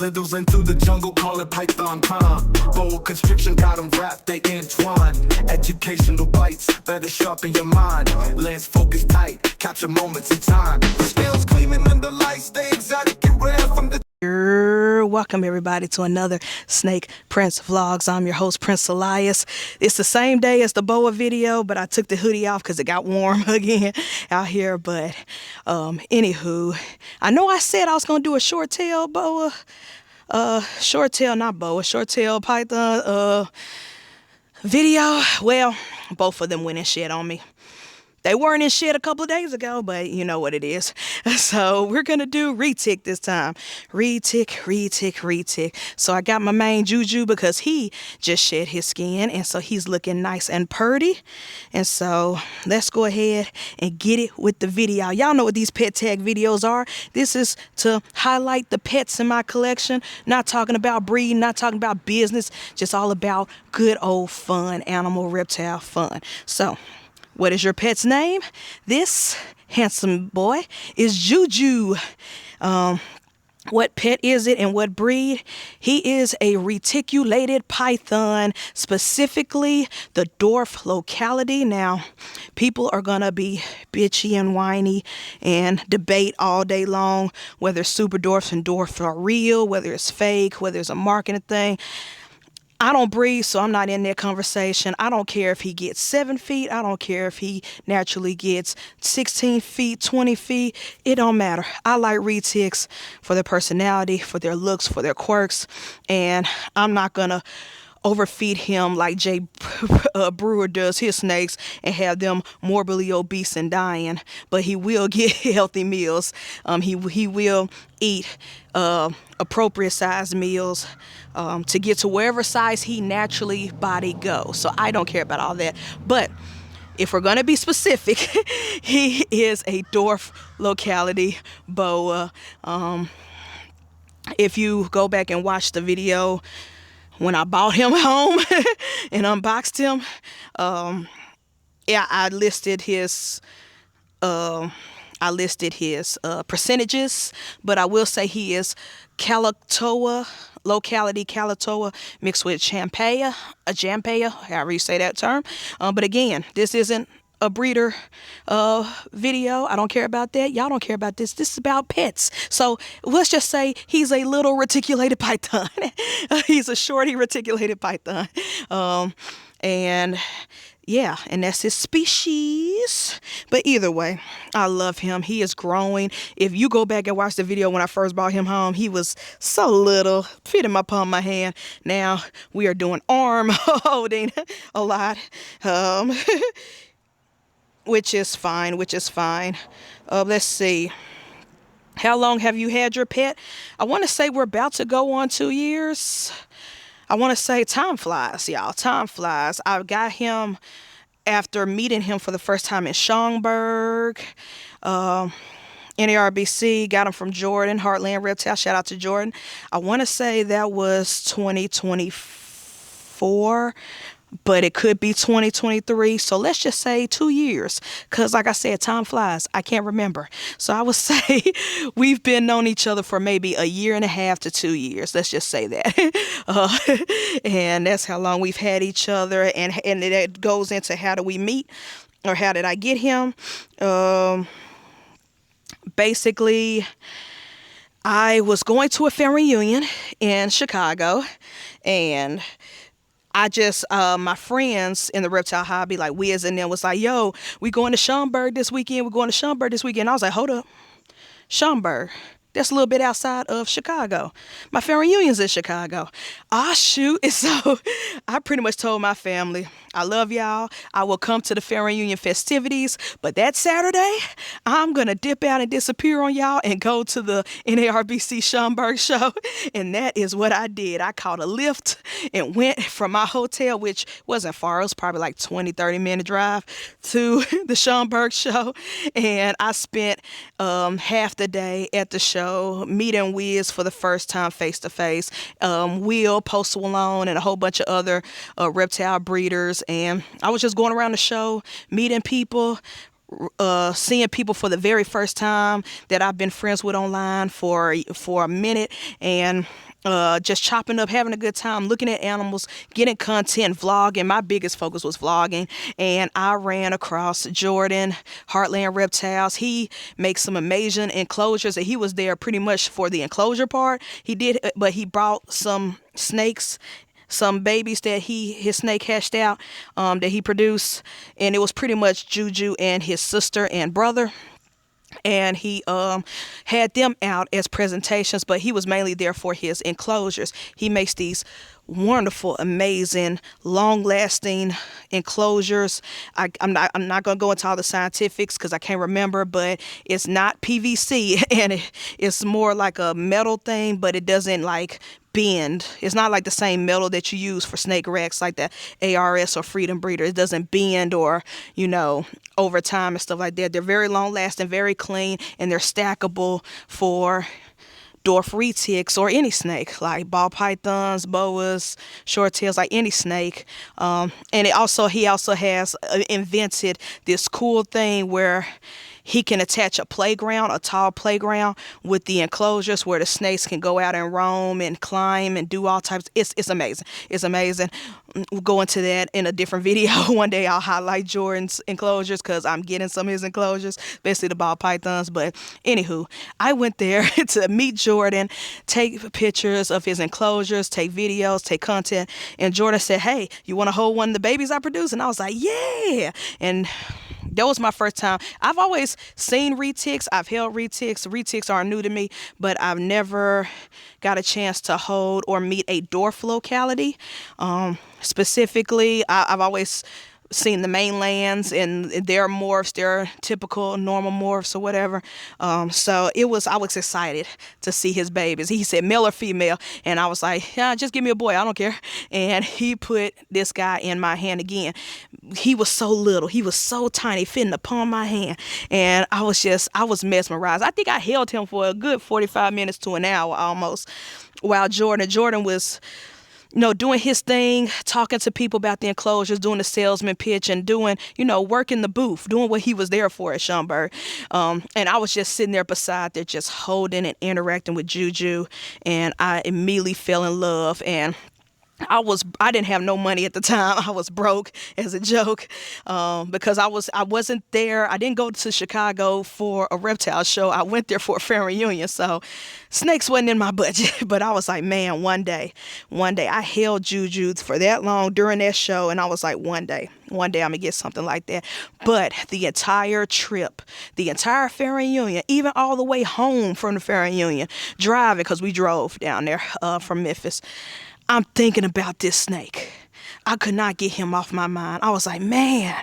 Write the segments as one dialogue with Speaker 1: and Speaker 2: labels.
Speaker 1: slithers into the jungle, call it python time. Bold constriction got them wrapped, they entwine. Educational bites, better sharpen your mind. Lens focus tight, capture moments in time. Scales gleaming under lights, stay exotic and rare from the...
Speaker 2: Welcome everybody to another Snake Prince Vlogs. I'm your host, Prince Elias. It's the same day as the boa video, but I took the hoodie off because it got warm again out here. But anywho, I know I said I was gonna do a short tail boa, short tail python video. Well, both of them went and shit on me. They weren't in shit a couple of days ago, but you know what it is. So we're going to do RETIC this time. RETIC. So I got my main JUJU because he just shed his skin. And so he's looking nice and purty. And so let's go ahead and get it with the video. Y'all know what these pet tag videos are. This is to highlight the pets in my collection. Not talking about breeding, not talking about business. Just all about good old fun, animal reptile fun. So... what is your pet's name? This handsome boy is JUJU. What pet is it and what breed? He is a reticulated python, specifically the dwarf locality. Now, people are going to be bitchy and whiny and debate all day long whether super dwarfs and dwarfs are real, whether it's fake, whether it's a marketing thing. I don't breed, so I'm not in that conversation. I don't care if he gets 7 feet. I don't care if he naturally gets 16 feet, 20 feet. It don't matter. I like retics for their personality, for their looks, for their quirks. And I'm not going to overfeed him like Jay Brewer does his snakes and have them morbidly obese and dying. But he will get healthy meals. He will eat appropriate size meals to get to wherever size he naturally body goes. So I don't care about all that. But if we're going to be specific, he is a dwarf locality boa. If you go back and watch the video when I bought him home and unboxed him, yeah, I listed his percentages, but I will say he is Calatoa, locality Calatoa mixed with Champaia, however you say that term. But again, this isn't a breeder video. I don't care about that. Y'all don't care about this. This is about pets. So let's just say he's a little reticulated python. He's a shorty reticulated python. And yeah, and that's his species. But either way, I love him. He is growing. If you go back and watch the video when I first brought him home, he was so little, fit in my palm of my hand. Now we are doing arm holding a lot. Which is fine. Let's see. How long have you had your pet? I want to say we're about to go on 2 years. I want to say time flies, y'all. Time flies. I got him after meeting him for the first time in Schaumburg, NARBC. Got him from Jordan, Heartland Reptile. Shout out to Jordan. I want to say that was 2024. But it could be 2023. So let's just say 2 years. Because like I said, time flies. I can't remember. So I would say we've been known each other for maybe 1.5 years to 2 years. Let's just say that. And that's how long we've had each other. And that goes into how do we meet? Or how did I get him? Basically, I was going to a family reunion in Chicago. And I just, my friends in the reptile hobby, like Wiz and them, was like, yo, we going to Schaumburg this weekend. I was like, hold up. Schaumburg. That's a little bit outside of Chicago. My family reunion's in Chicago. Ah, shoot. And so I pretty much told my family, I love y'all. I will come to the family reunion festivities. But that Saturday, I'm going to dip out and disappear on y'all and go to the NARBC Schaumburg show. And that is what I did. I caught a Lyft and went from my hotel, which wasn't far. It was probably like 20-30 minute drive to the Schaumburg show. And I spent half the day at the show meeting Wiz for the first time face to face. Will, Postal Malone, and a whole bunch of other reptile breeders. And I was just going around the show, meeting people, seeing people for the very first time that I've been friends with online for a minute, and just chopping up, having a good time, looking at animals, getting content, vlogging. My biggest focus was vlogging, and I ran across Jordan, Heartland Reptiles. He makes some amazing enclosures, and he was there pretty much for the enclosure part. He did, but he brought some snakes, some babies that his snake hatched out, that he produced, and it was pretty much Juju and his sister and brother. And he had them out as presentations, but he was mainly there for his enclosures. He makes these wonderful, amazing, long-lasting enclosures. I'm not gonna go into all the scientifics because I can't remember, but it's not PVC, and it's more like a metal thing, but it doesn't like bend. It's not like the same metal that you use for snake racks, like the ARS or Freedom Breeder. It doesn't bend or, over time and stuff like that. They're very long lasting, very clean, and they're stackable for dwarf retics or any snake, like ball pythons, boas, short tails, like any snake. And he also has invented this cool thing where he can attach a tall playground with the enclosures where the snakes can go out and roam and climb and do all types. It's amazing. It's amazing. We'll go into that in a different video. One day I'll highlight Jordan's enclosures because I'm getting some of his enclosures, especially the ball pythons. But anywho, I went there to meet Jordan, take pictures of his enclosures, take videos, take content. And Jordan said, "Hey, you want to hold one of the babies I produced?" And I was like, "Yeah." And that was my first time. I've always seen retics. I've held retics. Retics aren't new to me, but I've never got a chance to hold or meet a dwarf locality. Specifically, I've always seen the mainlands and their morphs, their typical normal morphs or whatever. So I was excited to see his babies. He said male or female, and I was like, yeah, just give me a boy, I don't care. And he put this guy in my hand again. He was so little, he was so tiny, fitting upon my hand, and I was mesmerized. I think I held him for a good 45 minutes to an hour almost, while Jordan was doing his thing, talking to people about the enclosures, doing the salesman pitch, and doing, working the booth, doing what he was there for at Schomburg. And I was just sitting there beside there, just holding and interacting with Juju, and I immediately fell in love. And I didn't have no money at the time. I was broke as a joke, because I wasn't there. I didn't go to Chicago for a reptile show. I went there for a family reunion. So snakes wasn't in my budget, but I was like, man, one day I held Juju for that long during that show. And I was like, one day I'm gonna get something like that. But the entire trip, the entire family reunion, even all the way home from the family reunion, driving, because we drove down there from Memphis, I'm thinking about this snake. I could not get him off my mind. I was like, man,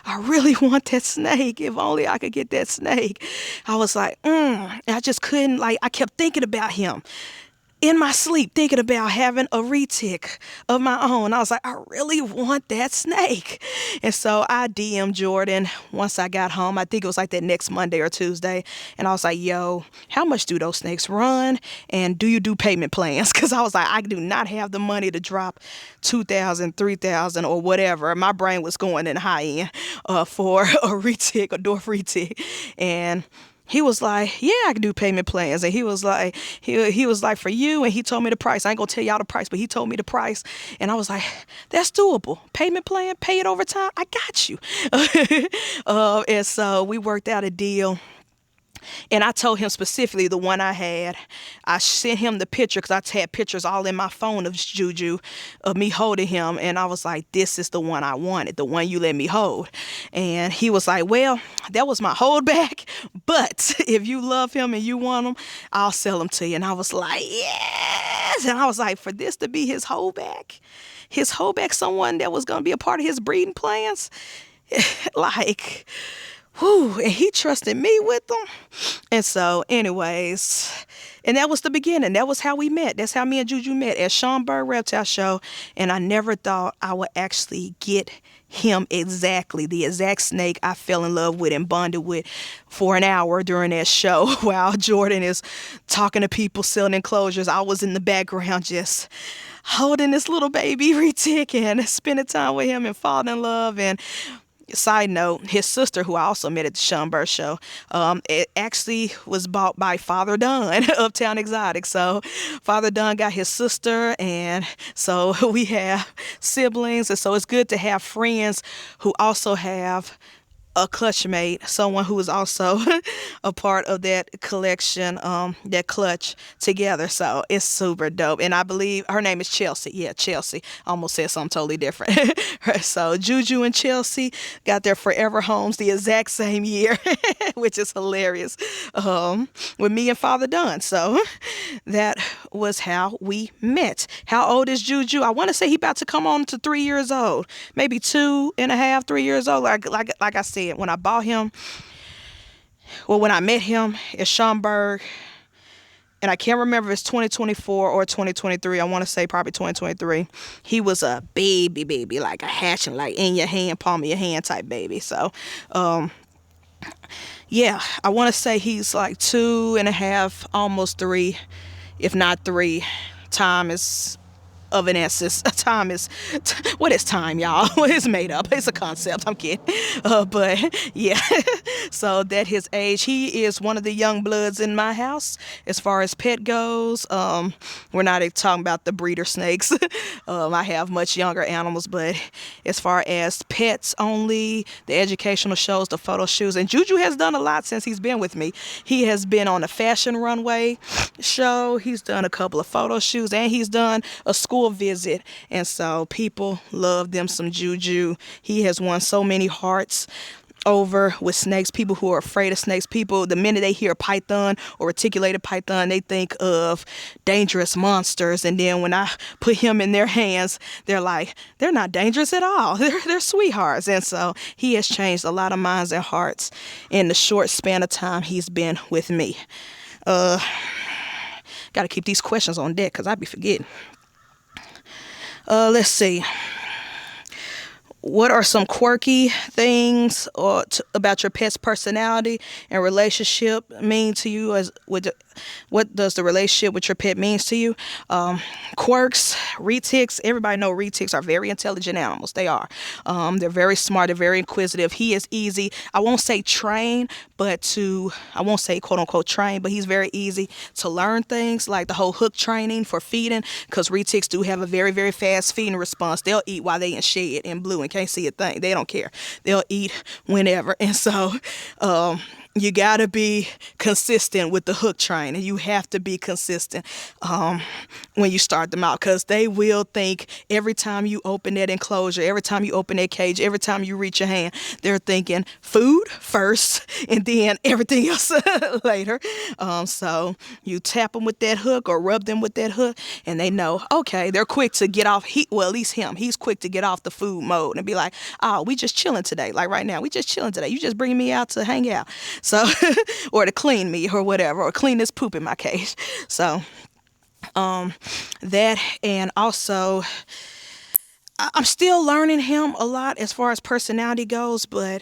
Speaker 2: I really want that snake. If only I could get that snake. I was like, I just couldn't, I kept thinking about him. In my sleep, thinking about having a retic of my own. I was like, I really want that snake. And so I DM'd Jordan once I got home. I think it was like that next Monday or Tuesday. And I was like, yo, how much do those snakes run? And do you do payment plans? Because I was like, I do not have the money to drop $2,000, $3,000 or whatever. My brain was going in high end for a retic, a dwarf retic. And he was like, yeah, I can do payment plans. And he was like, for you. And he told me the price. I ain't gonna tell y'all the price, but he told me the price. And I was like, that's doable. Payment plan, pay it over time. I got you. And so we worked out a deal. And I told him specifically the one I had. I sent him the picture because I had pictures all in my phone of Juju, of me holding him. And I was like, this is the one I wanted, the one you let me hold. And he was like, well, that was my holdback. But if you love him and you want him, I'll sell him to you. And I was like, yes. And I was like, for this to be his holdback, someone that was going to be a part of his breeding plans, whew, and he trusted me with them. And so anyways, and that was the beginning. That was how we met. That's how me and Juju met at Schomburg Reptile Show. And I never thought I would actually get him the exact snake I fell in love with and bonded with for an hour during that show while Jordan is talking to people, selling enclosures. I was in the background just holding this little baby retic and spending time with him and falling in love. And Side note, his sister, who I also met at the Schomburg show, it actually was bought by Father Dunn, Uptown Exotic. So Father Dunn got his sister, and so we have siblings. And so it's good to have friends who also have a clutch mate, someone who is also a part of that collection, that clutch together. So it's super dope. And I believe her name is Chelsea. Yeah, Chelsea. I almost said something totally different. So Juju and Chelsea got their forever homes the exact same year, which is hilarious, with me and Father Dunn. So that was how we met. How old is Juju? I want to say he about to come on to 3 years old, maybe 2.5, 3 years old. Like I said, when I bought him, well, when I met him at Schomburg, and I can't remember if it's 2024 or 2023. I want to say probably 2023. He was a baby, like a hatching, like in your hand, palm of your hand type baby. So, yeah, I want to say he's like 2.5, almost 3, if not 3. Time is of an essence. Time is, what is time, y'all? It's made up. It's a concept. I'm kidding. But yeah, so that his age, he is one of the young bloods in my house as far as pet goes. We're not talking about the breeder snakes. I have much younger animals, but as far as pets only, the educational shows, the photo shoots, and Juju has done a lot since he's been with me. He has been on a fashion runway show. He's done a couple of photo shoots, and he's done a school visit, and so people love them some Juju. He has won so many hearts over with snakes. People who are afraid of snakes, people, the minute they hear python or reticulated python, they think of dangerous monsters, and then when I put him in their hands, they're like, they're not dangerous at all. They're sweethearts. And so he has changed a lot of minds and hearts in the short span of time he's been with me. Gotta keep these questions on deck because I'd be forgetting. Let's see. What are some quirky things about your pet's personality and relationship mean to you? What does the relationship with your pet means to you? Quirks, retics. Everybody know retics are very intelligent animals. They are. They're very smart. They're very inquisitive. He is easy. I won't say train, I won't say quote unquote train, but he's very easy to learn things like the whole hook training for feeding, because retics do have a very, very fast feeding response. They'll eat while they in shed in blue and can't see a thing. They don't care. They'll eat whenever. And so, you gotta be consistent with the hook training. You have to be consistent when you start them out, because they will think every time you open that enclosure, every time you open that cage, every time you reach your hand, they're thinking food first and then everything else later. So you tap them with that hook or rub them with that hook, and they know, okay, they're quick to get off. Well, at least him, he's quick to get off the food mode and be like, oh, we just chilling today. Like right now, we just chilling today. You just bringing me out to hang out. So, or to clean me or whatever, or clean this poop in my cage. So, that, and also, I'm still learning him a lot as far as personality goes, but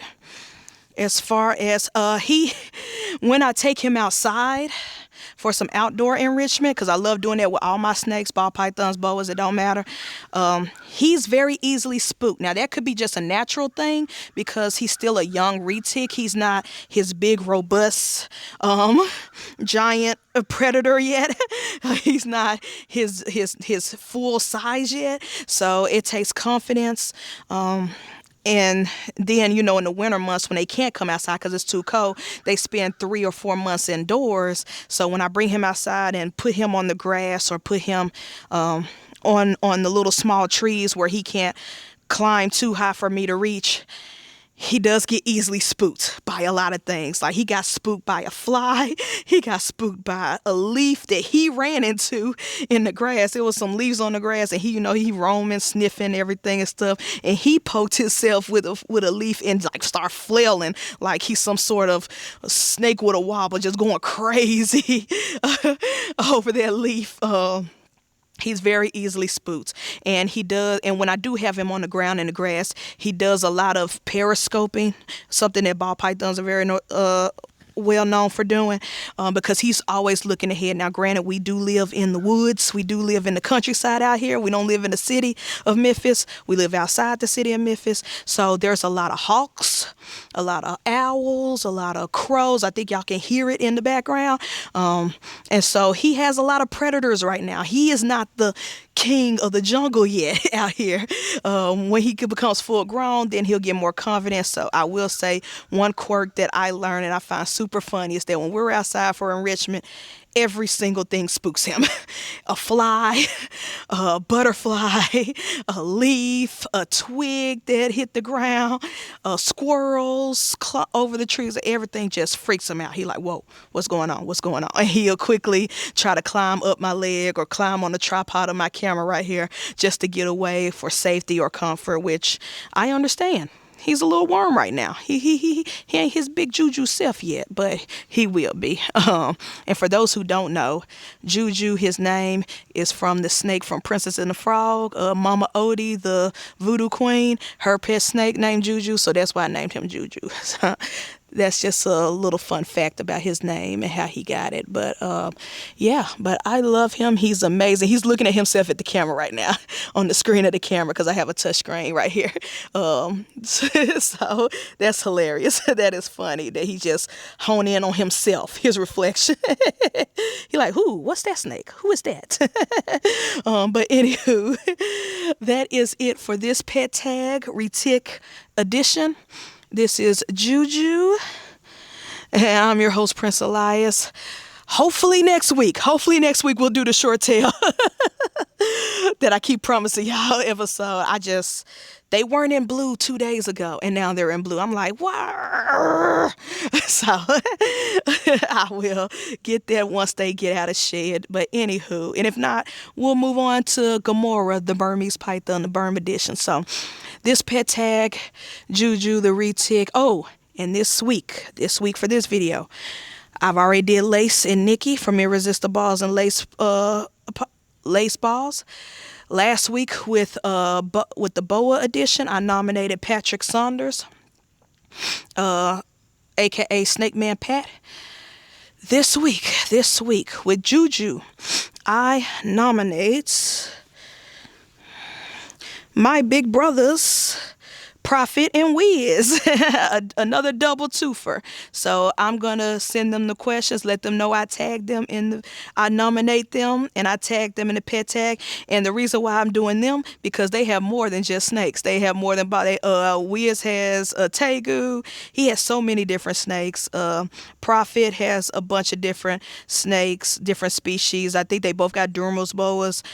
Speaker 2: as far as, when I take him outside for some outdoor enrichment, because I love doing that with all my snakes, ball pythons, boas, it don't matter. He's very easily spooked. Now, that could be just a natural thing because he's still a young retic. He's not his big, robust, giant predator yet. He's not his full size yet. So it takes confidence. And then, in the winter months when they can't come outside because it's too cold, they spend 3 or 4 months indoors. So when I bring him outside and put him on the grass or put him on the little small trees where he can't climb too high for me to reach, he does get easily spooked by a lot of things. Like he got spooked by a fly. He got spooked by a leaf that he ran into in the grass. There was some leaves on the grass, and he roaming, sniffing everything and stuff. And he poked himself with a leaf and like start flailing like he's some sort of snake with a wobble, just going crazy over that leaf. He's very easily spooked, and when I do have him on the ground in the grass, he does a lot of periscoping, something that ball pythons are very well known for doing, because he's always looking ahead. Now, granted, we do live in the woods. We do live in the countryside out here. We don't live in the city of Memphis. We live outside the city of Memphis. So there's a lot of hawks, a lot of owls, a lot of crows. I think y'all can hear it in the background. And so he has a lot of predators right now. He is not the king of the jungle yet out here. When he becomes full grown, then he'll get more confidence. So I will say one quirk that I learned and I find super funny is that when we're outside for enrichment, every single thing spooks him. A fly, a butterfly, a leaf, a twig that hit the ground, squirrels over the trees, everything just freaks him out. He like, whoa, what's going on? What's going on? And he'll quickly try to climb up my leg or climb on the tripod of my camera right here just to get away for safety or comfort, which I understand. He's a little worm right now. He ain't his big JUJU self yet, but he will be. And for those who don't know, JUJU, his name is from the snake from Princess and the Frog. Mama Odie, the voodoo queen, her pet snake named JUJU, so that's why I named him JUJU. So that's just a little fun fact about his name and how he got it. But yeah, but I love him. He's amazing. He's looking at himself at the camera right now on the screen of the camera because I have a touch screen right here. So that's hilarious. That is funny that he just hone in on himself, his reflection. He like, who? What's that snake? Who is that? But anywho, that is it for this pet tag RETIC edition. This is JUJU, and I'm your host, Prince Elias. Hopefully next week we'll do the short tail that I keep promising y'all episode. They weren't in blue 2 days ago, and now they're in blue. I'm like, wow. So I will get that once they get out of shed. But anywho, and if not, we'll move on to Gamora, the Burmese python, the Burma edition. So this pet tag, JUJU, the RETIC. Oh, and this week for this video, I've already did Lace and Nikki from Irresistible Balls and Lace Balls. Last week with the BOA edition, I nominated Patrick Saunders, aka Snake Man Pat. This week with JUJU, I nominate my big brothers, Prophet and Wiz, another double twofer. So I'm gonna send them the questions, let them know I tagged them I nominate them and I tag them in the pet tag. And the reason why I'm doing them, because they have more than just snakes. They have more than Wiz has Tegu. He has so many different snakes. Prophet has a bunch of different snakes, different species. I think they both got Durmos boas.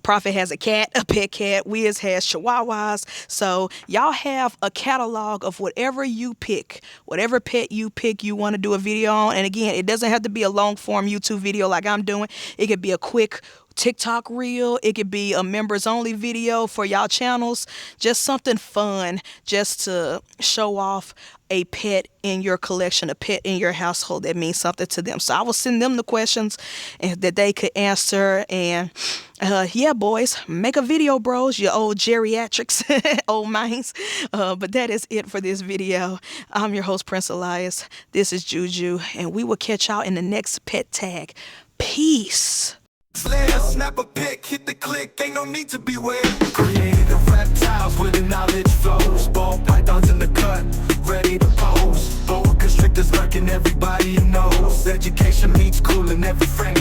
Speaker 2: Prophet has a cat, a pet cat. Wiz has Chihuahuas. So y'all have a catalog of whatever you pick, whatever pet you pick you want to do a video on. And again, it doesn't have to be a long form YouTube video like I'm doing. It could be a quick TikTok reel. It could be a members only video for y'all channels. Just something fun just to show off a pet in your collection, a pet in your household that means something to them. So I will send them the questions and that they could answer. And yeah, boys, make a video, bros, you old geriatrics, old minds. But that is it for this video. I'm your host, Prince Elias. This is JUJU, and we will catch y'all in the next pet tag. Peace.
Speaker 1: Slayer, snap a pic, hit the click, ain't no need to be weird. Created of reptiles where the knowledge flows. Ball pythons in the cut, ready to pose. Boa constrictors lurking, everybody knows. Education meets cool in every frame.